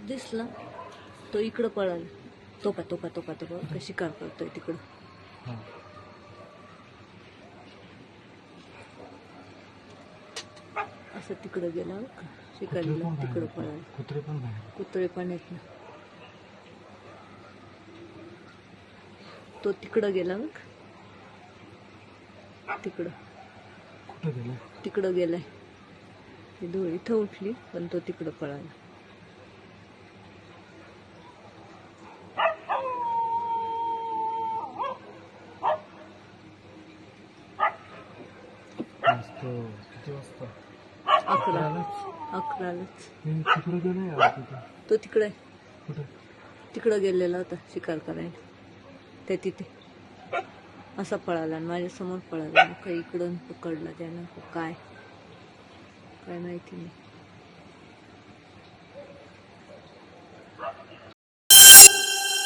दिसला तो इकडं पळाला. तोपा तोपा तोपा तोपा शिकार करतोय तिकडं. असं तिकडं गेला शिकारीला. तिकडं पळाला. कुत्रे पण आहेत ना. तो तिकडं गेला बघ. तिकडं गेलाय. ती धूळ इथं उठली पण तो तिकडं पळाला. किती वाजता? 11लाच. तिकडे गेलाय तो तिकडे तिकडं गेलेला होता शिकार करायला. त्या तिथे असा पळाला आणि माझ्या समोर पळाला. काही इकडून पकडला त्यानं काय माहिती नाही.